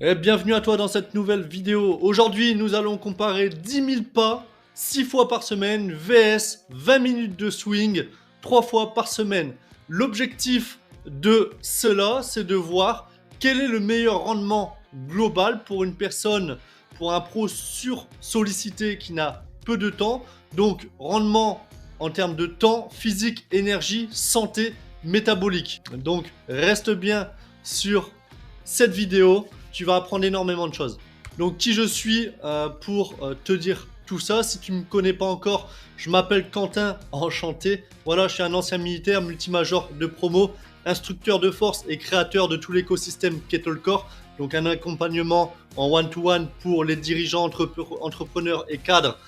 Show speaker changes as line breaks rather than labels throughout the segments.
Et bienvenue à toi dans cette nouvelle vidéo. Aujourd'hui, nous allons comparer 10 000 pas 6 fois par semaine vs 20 minutes de swing 3 fois par semaine. L'objectif de cela, c'est de voir quel est le meilleur rendement global pour une personne, pour un pro sur-sollicité qui n'a peu de temps. Donc, rendement en termes de temps, physique, énergie, santé, métabolique. Donc, reste bien sur cette vidéo. Tu vas apprendre énormément de choses. Donc, qui je suis pour te dire tout ça. Si tu ne me connais pas encore, je m'appelle Quentin, enchanté. Voilà, je suis un ancien militaire, multimajor de promo, instructeur de force et créateur de tout l'écosystème Kettlecore. Donc, un accompagnement en one-to-one pour les dirigeants, entrepreneurs et cadres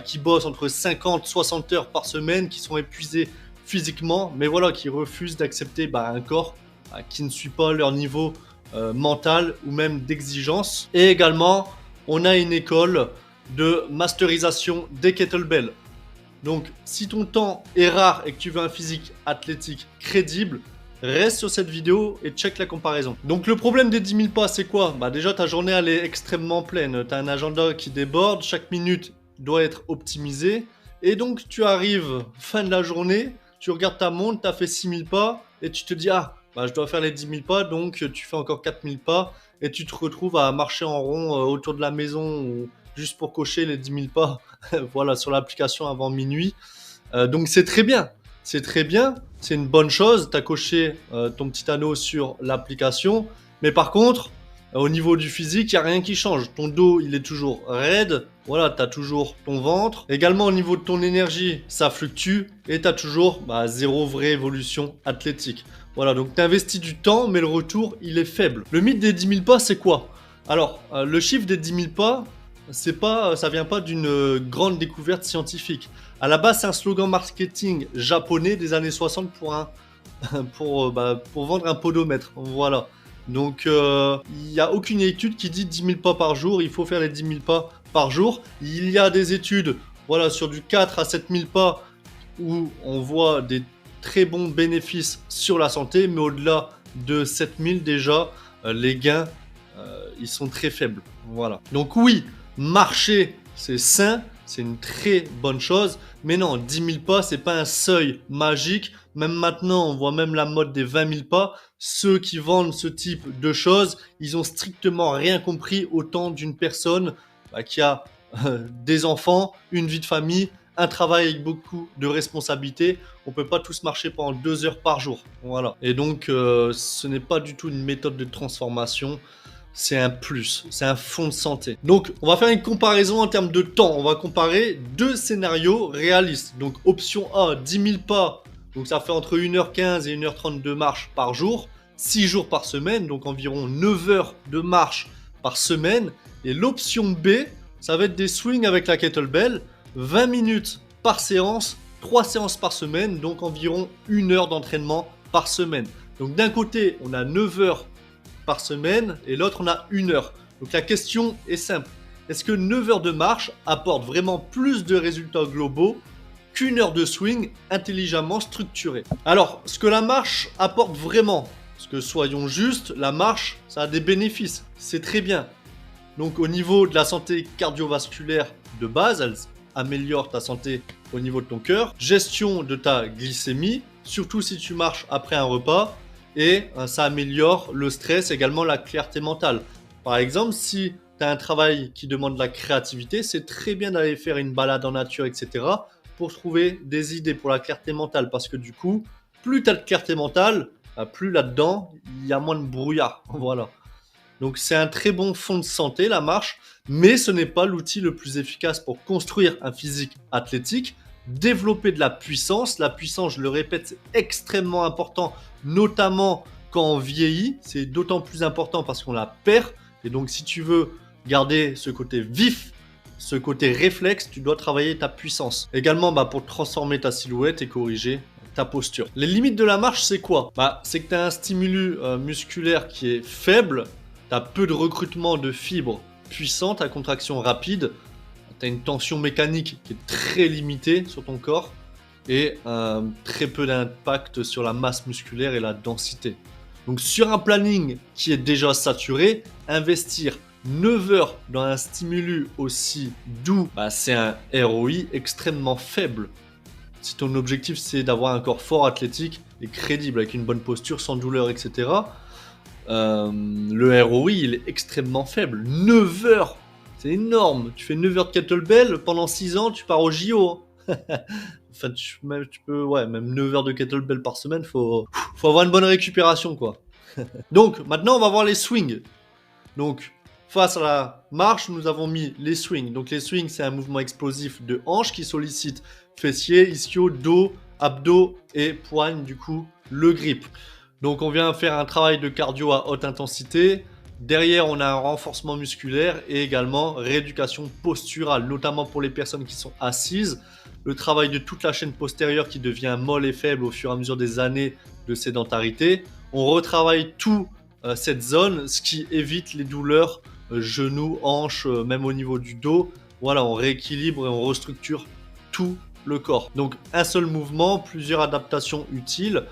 qui bossent entre 50 et 60 heures par semaine, qui sont épuisés physiquement, mais voilà, qui refusent d'accepter un corps qui ne suit pas leur niveau mental ou même d'exigence. Et également, on a une école de masterisation des kettlebells. Donc, si ton temps est rare et que tu veux un physique athlétique crédible, reste sur cette vidéo et check la comparaison. Donc, le problème des 10 000 pas, c'est quoi? Déjà, ta journée, elle est extrêmement pleine. Tu as un agenda qui déborde, chaque minute doit être optimisée. Et donc, tu arrives fin de la journée, tu regardes ta montre, tu as fait 6 000 pas et tu te dis, je dois faire les 10 000 pas, donc tu fais encore 4 000 pas et tu te retrouves à marcher en rond autour de la maison ou juste pour cocher les 10 000 pas voilà, sur l'application avant minuit. Donc c'est très bien, c'est une bonne chose. Tu as coché ton petit anneau sur l'application, mais par contre, au niveau du physique, il n'y a rien qui change. Ton dos, il est toujours raide. Voilà, tu as toujours ton ventre. Également, au niveau de ton énergie, ça fluctue. Et tu as toujours zéro vraie évolution athlétique. Voilà, donc tu investis du temps, mais le retour, il est faible. Le mythe des 10 000 pas, c'est quoi? Alors, le chiffre des 10 000 pas, ça vient pas d'une grande découverte scientifique. À la base, c'est un slogan marketing japonais des années 60 pour vendre un podomètre. Voilà. Donc, il n'y a aucune étude qui dit 10 000 pas par jour, il faut faire les 10 000 pas par jour. Il y a des études sur du 4 à 7 000 pas où on voit des très bons bénéfices sur la santé, mais au-delà de 7 000 déjà, les gains, ils sont très faibles. Voilà. Donc oui, marcher, c'est sain, c'est une très bonne chose, mais non, 10 000 pas, c'est pas un seuil magique. Même maintenant, on voit même la mode des 20 000 pas. Ceux qui vendent ce type de choses, ils ont strictement rien compris au temps d'une personne qui a des enfants, une vie de famille, un travail avec beaucoup de responsabilités. On peut pas tous marcher pendant 2 heures par jour. Voilà. Et donc, ce n'est pas du tout une méthode de transformation. C'est un plus, c'est un fond de santé. Donc, on va faire une comparaison en termes de temps. On va comparer deux scénarios réalistes. Donc, option A, 10 000 pas. Donc, ça fait entre 1h15 et 1h30 de marche par jour. 6 jours par semaine, donc environ 9 heures de marche par semaine. Et l'option B, ça va être des swings avec la kettlebell. 20 minutes par séance, 3 séances par semaine, donc environ 1 heure d'entraînement par semaine. Donc, d'un côté, on a 9 heures par semaine et l'autre on a 1 heure. Donc la question est simple. Est-ce que 9 heures de marche apportent vraiment plus de résultats globaux qu'une heure de swing intelligemment structurée? Alors, ce que la marche apporte vraiment, parce que soyons justes, la marche, ça a des bénéfices. C'est très bien. Donc au niveau de la santé cardiovasculaire de base, elle améliore ta santé au niveau de ton cœur, gestion de ta glycémie, surtout si tu marches après un repas, et ça améliore le stress, également la clarté mentale. Par exemple, si tu as un travail qui demande de la créativité, c'est très bien d'aller faire une balade en nature, etc. pour trouver des idées pour la clarté mentale, parce que du coup, plus tu as de clarté mentale, plus là-dedans, il y a moins de brouillard. Voilà. Donc c'est un très bon fond de santé, la marche, mais ce n'est pas l'outil le plus efficace pour construire un physique athlétique, développer de la puissance. La puissance, je le répète, c'est extrêmement important, notamment quand on vieillit. C'est d'autant plus important parce qu'on la perd. Et donc si tu veux garder ce côté vif, ce côté réflexe, tu dois travailler ta puissance. Également pour transformer ta silhouette et corriger ta posture. Les limites de la marche, c'est quoi? C'est que tu as un stimulus musculaire qui est faible. Tu as peu de recrutement de fibres puissantes à contraction rapide. Tu as une tension mécanique qui est très limitée sur ton corps et très peu d'impact sur la masse musculaire et la densité. Donc sur un planning qui est déjà saturé, investir 9 heures dans un stimulus aussi doux, c'est un ROI extrêmement faible. Si ton objectif c'est d'avoir un corps fort, athlétique et crédible avec une bonne posture, sans douleur, etc., le ROI il est extrêmement faible. 9 heures, c'est énorme. Tu fais 9 heures de kettlebell, pendant 6 ans tu pars au JO. Enfin, tu peux, même 9 heures de kettlebell par semaine, faut avoir une bonne récupération, quoi. Donc, maintenant, on va voir les swings. Donc, face à la marche, nous avons mis les swings. Donc, les swings, c'est un mouvement explosif de hanche qui sollicite fessiers, ischio, dos, abdos et poigne, du coup, le grip. Donc, on vient faire un travail de cardio à haute intensité. Derrière, on a un renforcement musculaire et également rééducation posturale, notamment pour les personnes qui sont assises. Le travail de toute la chaîne postérieure qui devient molle et faible au fur et à mesure des années de sédentarité. On retravaille tout cette zone, ce qui évite les douleurs genoux, hanches, même au niveau du dos. Voilà, on rééquilibre et on restructure tout le corps. Donc un seul mouvement, plusieurs adaptations utiles.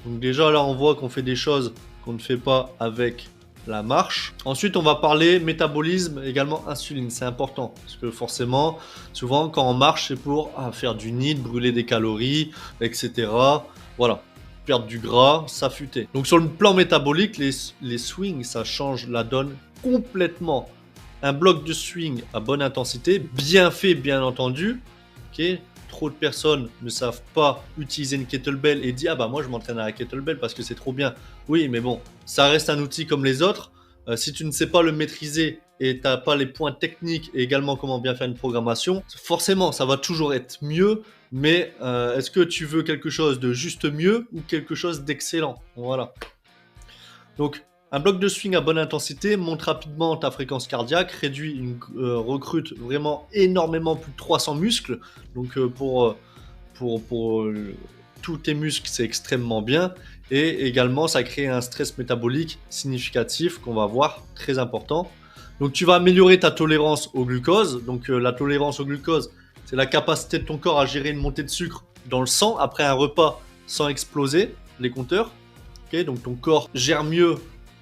Donc déjà là, on voit qu'on fait des choses qu'on ne fait pas avec la marche. Ensuite, on va parler métabolisme, également insuline. C'est important parce que forcément, souvent quand on marche, c'est pour faire du NEAT, brûler des calories, etc. Voilà, perdre du gras, s'affûter. Donc sur le plan métabolique, les swings, ça change la donne complètement. Un bloc de swing à bonne intensité, bien fait, bien entendu. Ok. Trop de personnes ne savent pas utiliser une kettlebell et disent « Ah bah moi je m'entraîne à la kettlebell parce que c'est trop bien ». Oui, mais bon, ça reste un outil comme les autres. Si tu ne sais pas le maîtriser et tu n'as pas les points techniques et également comment bien faire une programmation, forcément ça va toujours être mieux. Mais est-ce que tu veux quelque chose de juste mieux ou quelque chose d'excellent? Voilà. Donc, un bloc de swing à bonne intensité monte rapidement ta fréquence cardiaque, recrute vraiment énormément plus de 300 muscles. Donc pour tous tes muscles, c'est extrêmement bien. Et également, ça crée un stress métabolique significatif qu'on va voir, très important. Donc tu vas améliorer ta tolérance au glucose. Donc la tolérance au glucose, c'est la capacité de ton corps à gérer une montée de sucre dans le sang après un repas sans exploser les compteurs. Okay, donc ton corps gère mieux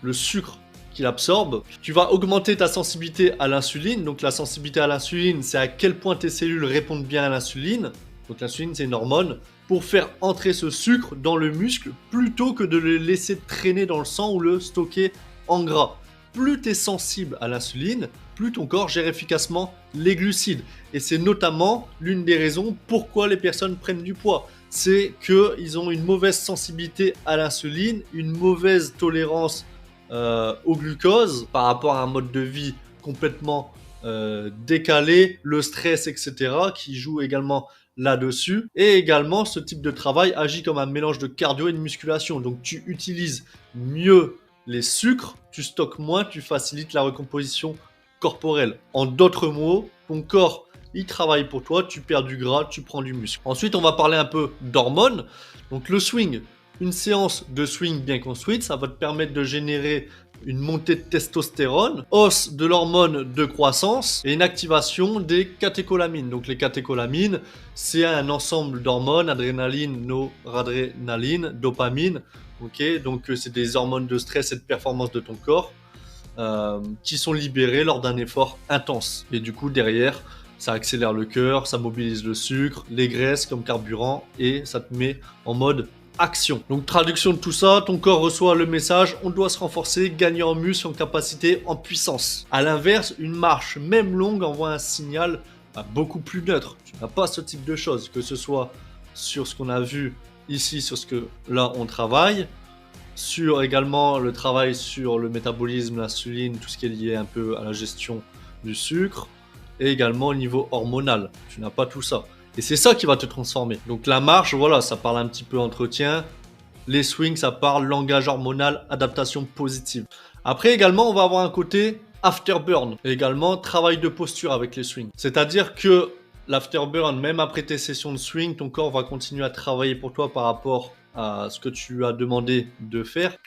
le sucre qu'il absorbe. Tu vas augmenter ta sensibilité à l'insuline. Donc la sensibilité à l'insuline, c'est à quel point tes cellules répondent bien à l'insuline. Donc l'insuline, c'est une hormone pour faire entrer ce sucre dans le muscle plutôt que de le laisser traîner dans le sang ou le stocker en gras. Plus tu es sensible à l'insuline, plus ton corps gère efficacement les glucides. Et c'est notamment l'une des raisons pourquoi les personnes prennent du poids. C'est qu'ils ont une mauvaise sensibilité à l'insuline, une mauvaise tolérance au glucose par rapport à un mode de vie complètement décalé, le stress, etc. qui joue également là-dessus. Et également, ce type de travail agit comme un mélange de cardio et de musculation. Donc, tu utilises mieux les sucres, tu stockes moins, tu facilites la recomposition corporelle. En d'autres mots, ton corps, il travaille pour toi, tu perds du gras, tu prends du muscle. Ensuite, on va parler un peu d'hormones. Donc, le swing. Une séance de swing bien construite, ça va te permettre de générer une montée de testostérone, hausse de l'hormone de croissance et une activation des catécholamines. Donc les catécholamines, c'est un ensemble d'hormones, adrénaline, noradrénaline, dopamine. Okay, donc c'est des hormones de stress et de performance de ton corps qui sont libérées lors d'un effort intense. Et du coup derrière, ça accélère le cœur, ça mobilise le sucre, les graisses comme carburant et ça te met en mode action. Donc traduction de tout ça, ton corps reçoit le message, on doit se renforcer, gagner en muscle, en capacité, en puissance. A l'inverse, une marche, même longue, envoie un signal beaucoup plus neutre. Tu n'as pas ce type de choses, que ce soit sur ce qu'on a vu ici, sur ce que là on travaille, sur également le travail sur le métabolisme, l'insuline, tout ce qui est lié un peu à la gestion du sucre, et également au niveau hormonal. Tu n'as pas tout ça. Et c'est ça qui va te transformer. Donc la marche, voilà, ça parle un petit peu entretien. Les swings, ça parle langage hormonal, adaptation positive. Après également, on va avoir un côté afterburn. Et également, travail de posture avec les swings. C'est-à-dire que l'afterburn, même après tes sessions de swing, ton corps va continuer à travailler pour toi par rapport à ce que tu as demandé de faire.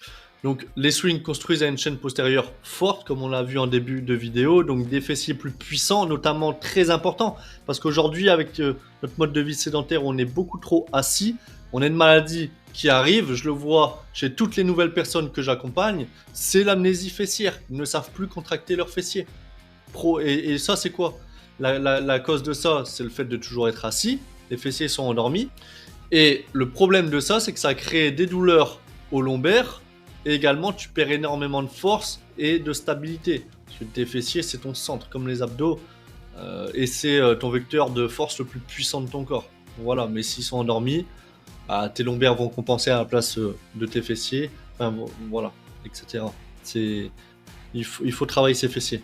Donc les swings construisent à une chaîne postérieure forte, comme on l'a vu en début de vidéo, donc des fessiers plus puissants, notamment très important, parce qu'aujourd'hui avec notre mode de vie sédentaire, on est beaucoup trop assis, on a une maladie qui arrive, je le vois chez toutes les nouvelles personnes que j'accompagne, c'est l'amnésie fessière. Ils ne savent plus contracter leurs fessiers. Et ça, c'est quoi la cause de ça, c'est le fait de toujours être assis. Les fessiers sont endormis. Et le problème de ça, c'est que ça crée des douleurs au lombaire. Et également, tu perds énormément de force et de stabilité. Parce que tes fessiers, c'est ton centre, comme les abdos. Et c'est ton vecteur de force le plus puissant de ton corps. Voilà, mais s'ils sont endormis, tes lombaires vont compenser à la place de tes fessiers. Enfin, voilà, etc. Il faut travailler ses fessiers.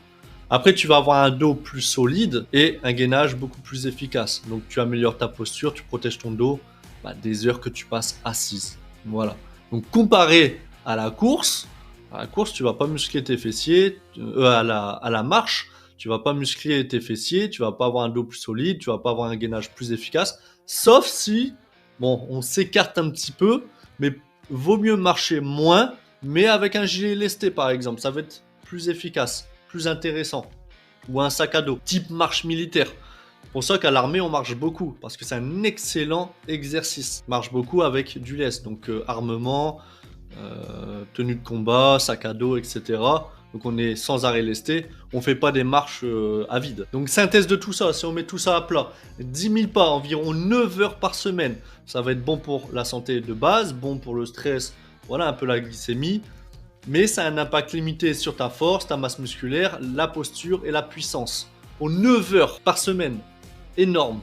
Après, tu vas avoir un dos plus solide et un gainage beaucoup plus efficace. Donc, tu améliores ta posture, tu protèges ton dos des heures que tu passes assise. Voilà. Donc, comparé à la course, tu vas pas muscler tes fessiers. À la marche, tu vas pas muscler tes fessiers, tu vas pas avoir un dos plus solide, tu vas pas avoir un gainage plus efficace. Sauf si, bon, on s'écarte un petit peu, mais vaut mieux marcher moins, mais avec un gilet lesté par exemple. Ça va être plus efficace, plus intéressant. Ou un sac à dos, type marche militaire. C'est pour ça qu'à l'armée, on marche beaucoup, parce que c'est un excellent exercice. On marche beaucoup avec du lest, donc armement, tenue de combat, sac à dos, etc. Donc on est sans arrêt lesté, on fait pas des marches à vide. Donc synthèse de tout ça, si on met tout ça à plat, 10 000 pas, environ 9 heures par semaine, ça va être bon pour la santé de base, bon pour le stress, voilà un peu la glycémie, mais ça a un impact limité sur ta force, ta masse musculaire, la posture et la puissance. Pour 9 heures par semaine, énorme.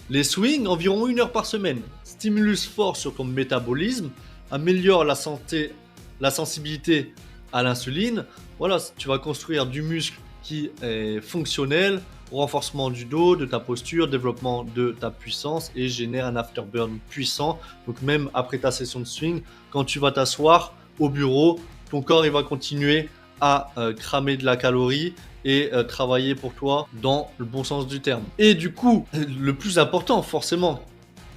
Les swings, environ 1 heure par semaine, stimulus fort sur ton métabolisme, améliore la santé, la sensibilité à l'insuline. Voilà, tu vas construire du muscle qui est fonctionnel, renforcement du dos, de ta posture, développement de ta puissance et génère un afterburn puissant. Donc même après ta session de swing, quand tu vas t'asseoir au bureau, ton corps il va continuer à cramer de la calorie et travailler pour toi dans le bon sens du terme. Et du coup, le plus important forcément,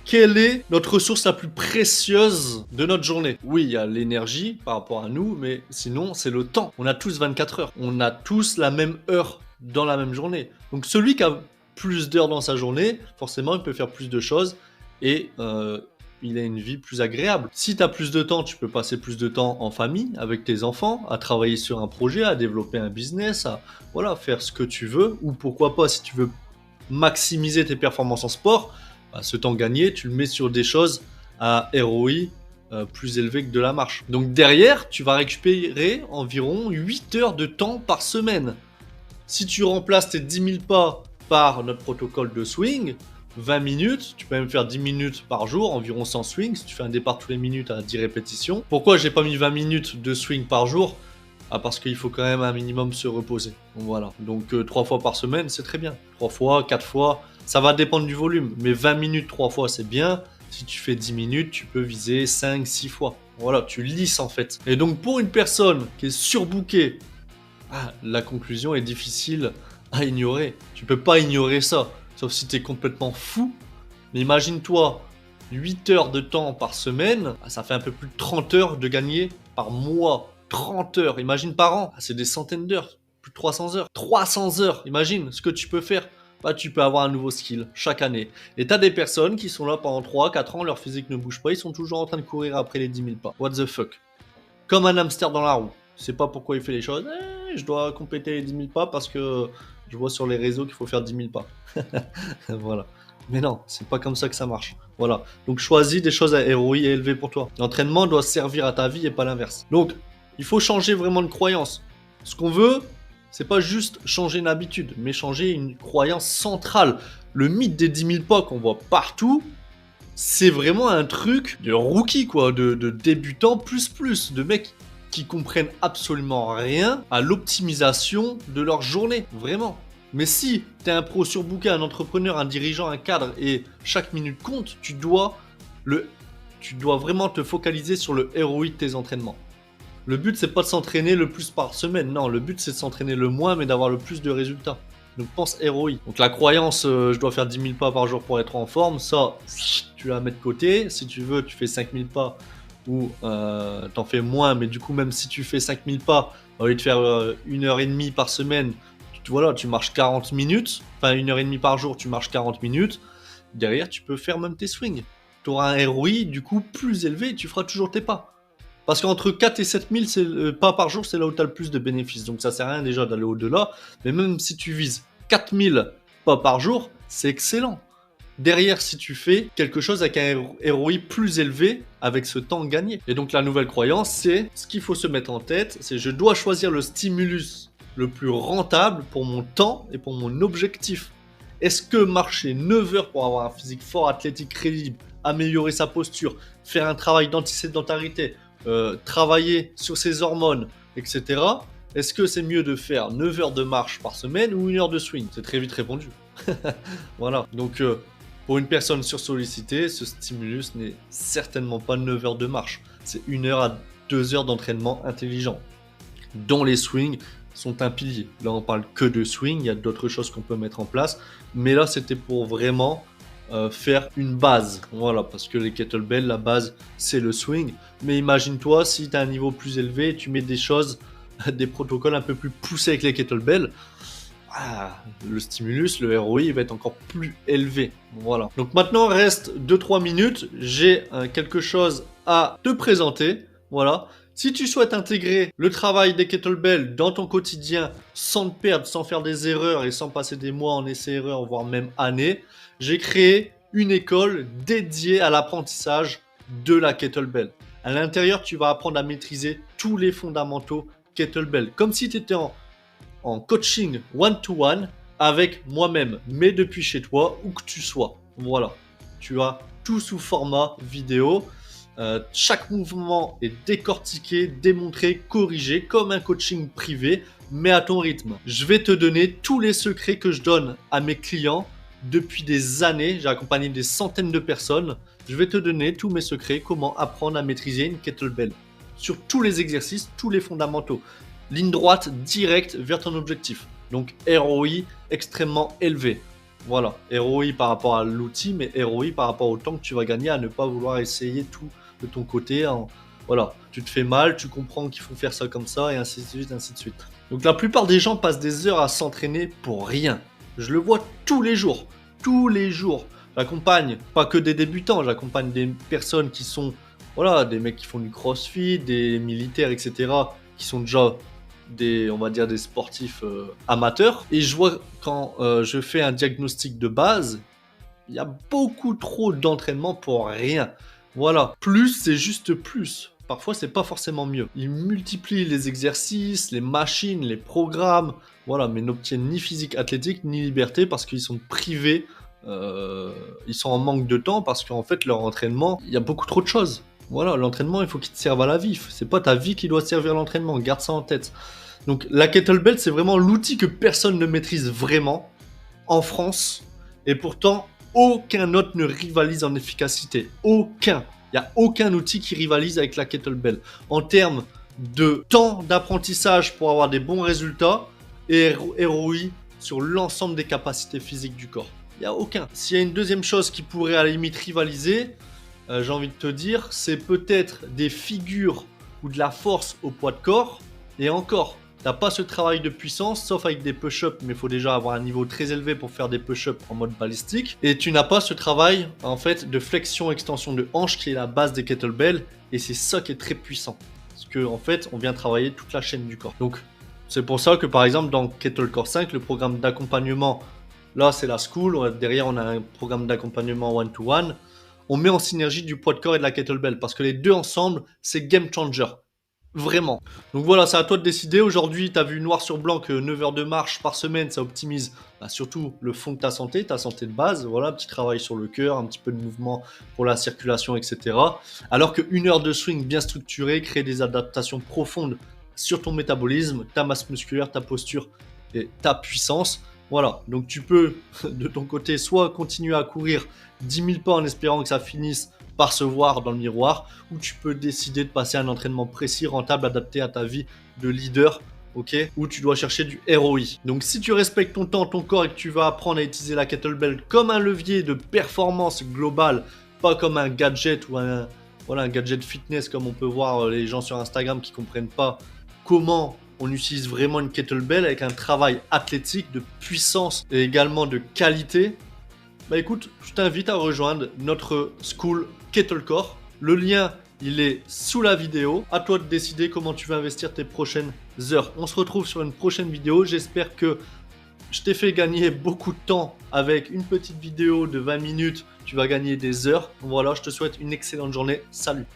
quelle est notre ressource la plus précieuse de notre journée? Oui, il y a l'énergie par rapport à nous, mais sinon, c'est le temps. On a tous 24 heures. On a tous la même heure dans la même journée. Donc, celui qui a plus d'heures dans sa journée, forcément, il peut faire plus de choses et il a une vie plus agréable. Si tu as plus de temps, tu peux passer plus de temps en famille, avec tes enfants, à travailler sur un projet, à développer un business, à faire ce que tu veux. Ou pourquoi pas, si tu veux maximiser tes performances en sport, ce temps gagné, tu le mets sur des choses à ROI plus élevé que de la marche. Donc derrière, tu vas récupérer environ 8 heures de temps par semaine. Si tu remplaces tes 10 000 pas par notre protocole de swing, 20 minutes, tu peux même faire 10 minutes par jour, environ 100 swings, si tu fais un départ toutes les minutes à 10 répétitions. Pourquoi j'ai pas mis 20 minutes de swing par jour? Parce qu'il faut quand même un minimum se reposer. Voilà. Donc 3 fois par semaine, c'est très bien. 3 fois, 4 fois, ça va dépendre du volume. Mais 20 minutes 3 fois, c'est bien. Si tu fais 10 minutes, tu peux viser 5, 6 fois. Voilà, tu lisses en fait. Et donc pour une personne qui est surbookée, la conclusion est difficile à ignorer. Tu peux pas ignorer ça, sauf si tu es complètement fou. Mais imagine-toi, 8 heures de temps par semaine, ça fait un peu plus de 30 heures de gagner par mois. 30 heures, imagine par an, c'est des centaines d'heures, plus de 300 heures. 300 heures, imagine ce que tu peux faire. Tu peux avoir un nouveau skill chaque année. Et tu as des personnes qui sont là pendant 3-4 ans, leur physique ne bouge pas, ils sont toujours en train de courir après les 10 000 pas. What the fuck? Comme un hamster dans la roue. Je sais pas pourquoi il fait les choses. Je dois compléter les 10 000 pas parce que je vois sur les réseaux qu'il faut faire 10 000 pas. Voilà. Mais non, c'est pas comme ça que ça marche. Voilà. Donc choisis des choses à ROI élevé pour toi. L'entraînement doit servir à ta vie et pas l'inverse. Donc, il faut changer vraiment de croyance. Ce qu'on veut, c'est pas juste changer une habitude, mais changer une croyance centrale. Le mythe des 10 000 pas qu'on voit partout, c'est vraiment un truc de rookie, quoi, de débutant plus, de mecs qui comprennent absolument rien à l'optimisation de leur journée, vraiment. Mais si t'es un pro surbooké, un entrepreneur, un dirigeant, un cadre, et chaque minute compte, tu dois vraiment te focaliser sur le ROI de tes entraînements. Le but, c'est pas de s'entraîner le plus par semaine. Non, le but, c'est de s'entraîner le moins, mais d'avoir le plus de résultats. Donc, pense ROI. Donc, la croyance, je dois faire 10 000 pas par jour pour être en forme, ça, tu la mets de côté. Si tu veux, tu fais 5 000 pas ou t'en fais moins. Mais du coup, même si tu fais 5 000 pas, au lieu de faire 1h30 par semaine, tu marches 40 minutes. Enfin, 1h30 par jour, tu marches 40 minutes. Derrière, tu peux faire même tes swings. tu auras un ROI du coup plus élevé et tu feras toujours tes pas. Parce qu'entre 4 et 7 000 pas par jour, c'est là où tu as le plus de bénéfices. Donc ça sert à rien déjà d'aller au-delà. Mais même si tu vises 4 000 pas par jour, c'est excellent. Derrière, si tu fais quelque chose avec un ROI plus élevé, avec ce temps gagné. Et donc la nouvelle croyance, c'est ce qu'il faut se mettre en tête, c'est je dois choisir le stimulus le plus rentable pour mon temps et pour mon objectif. Est-ce que marcher 9 heures pour avoir un physique fort, athlétique, crédible, améliorer sa posture, faire un travail d'antisédentarité, travailler sur ses hormones, etc. Est-ce que c'est mieux de faire 9 heures de marche par semaine ou 1 heure de swing? C'est très vite répondu. Voilà. Donc, pour une personne sursollicitée, ce stimulus n'est certainement pas 9 heures de marche. C'est 1 heure à 2 heures d'entraînement intelligent, dont les swings sont un pilier. Là, on parle que de swing, il y a d'autres choses qu'on peut mettre en place. Mais là, c'était pour vraiment faire une base. Voilà, parce que les kettlebells, la base, c'est le swing. Mais imagine-toi, si tu as un niveau plus élevé, tu mets des choses, des protocoles un peu plus poussés avec les kettlebells. Le stimulus, le ROI va être encore plus élevé. Voilà. Donc maintenant, reste 2-3 minutes. J'ai quelque chose à te présenter. Voilà. Si tu souhaites intégrer le travail des kettlebells dans ton quotidien sans te perdre, sans faire des erreurs et sans passer des mois en essais-erreurs, voire même années, j'ai créé une école dédiée à l'apprentissage de la kettlebell. À l'intérieur, tu vas apprendre à maîtriser tous les fondamentaux kettlebell, comme si tu étais en coaching one-to-one avec moi-même, mais depuis chez toi, où que tu sois. Voilà, tu as tout sous format vidéo. Chaque mouvement est décortiqué, démontré, corrigé, comme un coaching privé, mais à ton rythme. Je vais te donner tous les secrets que je donne à mes clients depuis des années. J'ai accompagné des centaines de personnes. Je vais te donner tous mes secrets, comment apprendre à maîtriser une kettlebell. Sur tous les exercices, tous les fondamentaux. Ligne droite, directe vers ton objectif. Donc ROI extrêmement élevé. Voilà, ROI par rapport à l'outil, mais ROI par rapport au temps que tu vas gagner à ne pas vouloir essayer tout de ton côté. Voilà, tu te fais mal, tu comprends qu'il faut faire ça comme ça, et ainsi de suite, ainsi de suite. Donc la plupart des gens passent des heures à s'entraîner pour rien. Je le vois tous les jours. Tous les jours. J'accompagne pas que des débutants, j'accompagne des personnes qui sont, voilà, des mecs qui font du crossfit, des militaires, etc., qui sont déjà on va dire des sportifs amateurs. Et je vois quand je fais un diagnostic de base, il y a beaucoup trop d'entraînement pour rien. Voilà, plus c'est juste plus. Parfois c'est pas forcément mieux. Ils multiplient les exercices, les machines, les programmes, voilà, mais n'obtiennent ni physique athlétique ni liberté parce qu'ils sont privés, ils sont en manque de temps parce qu'en fait leur entraînement, il y a beaucoup trop de choses. Voilà, l'entraînement, il faut qu'il te serve à la vie. C'est pas ta vie qui doit te servir à l'entraînement. Garde ça en tête. Donc, la kettlebell, c'est vraiment l'outil que personne ne maîtrise vraiment en France. Et pourtant, aucun autre ne rivalise en efficacité. Aucun. Il n'y a aucun outil qui rivalise avec la kettlebell. En termes de temps d'apprentissage pour avoir des bons résultats et ROI sur l'ensemble des capacités physiques du corps. Il n'y a aucun. S'il y a une deuxième chose qui pourrait à la limite rivaliser, j'ai envie de te dire, c'est peut-être des figures ou de la force au poids de corps. Et encore, tu n'as pas ce travail de puissance, sauf avec des push-ups, mais il faut déjà avoir un niveau très élevé pour faire des push-ups en mode balistique. Et tu n'as pas ce travail, en fait, de flexion-extension de hanche qui est la base des kettlebells. Et c'est ça qui est très puissant. Parce qu'en fait, on vient travailler toute la chaîne du corps. Donc, c'est pour ça que, par exemple, dans Kettle Core 5, le programme d'accompagnement, là, c'est la school. Derrière, on a un programme d'accompagnement one-to-one. On met en synergie du poids de corps et de la kettlebell parce que les deux ensemble, c'est game changer. Vraiment. Donc voilà, c'est à toi de décider. Aujourd'hui, tu as vu noir sur blanc que 9 heures de marche par semaine, ça optimise surtout le fond de ta santé de base. Voilà, un petit travail sur le cœur, un petit peu de mouvement pour la circulation, etc. Alors que 1 heure de swing bien structuré crée des adaptations profondes sur ton métabolisme, ta masse musculaire, ta posture et ta puissance. Voilà, donc tu peux de ton côté soit continuer à courir 10 000 pas en espérant que ça finisse par se voir dans le miroir, ou tu peux décider de passer à un entraînement précis, rentable, adapté à ta vie de leader, ok, où tu dois chercher du ROI. Donc si tu respectes ton temps, ton corps et que tu vas apprendre à utiliser la kettlebell comme un levier de performance globale, pas comme un gadget ou un gadget fitness comme on peut voir les gens sur Instagram qui comprennent pas comment on utilise vraiment une kettlebell avec un travail athlétique de puissance et également de qualité. Bah écoute, je t'invite à rejoindre notre school Kettlecore. Le lien, il est sous la vidéo. À toi de décider comment tu vas investir tes prochaines heures. On se retrouve sur une prochaine vidéo. J'espère que je t'ai fait gagner beaucoup de temps avec une petite vidéo de 20 minutes. Tu vas gagner des heures. Voilà, je te souhaite une excellente journée. Salut!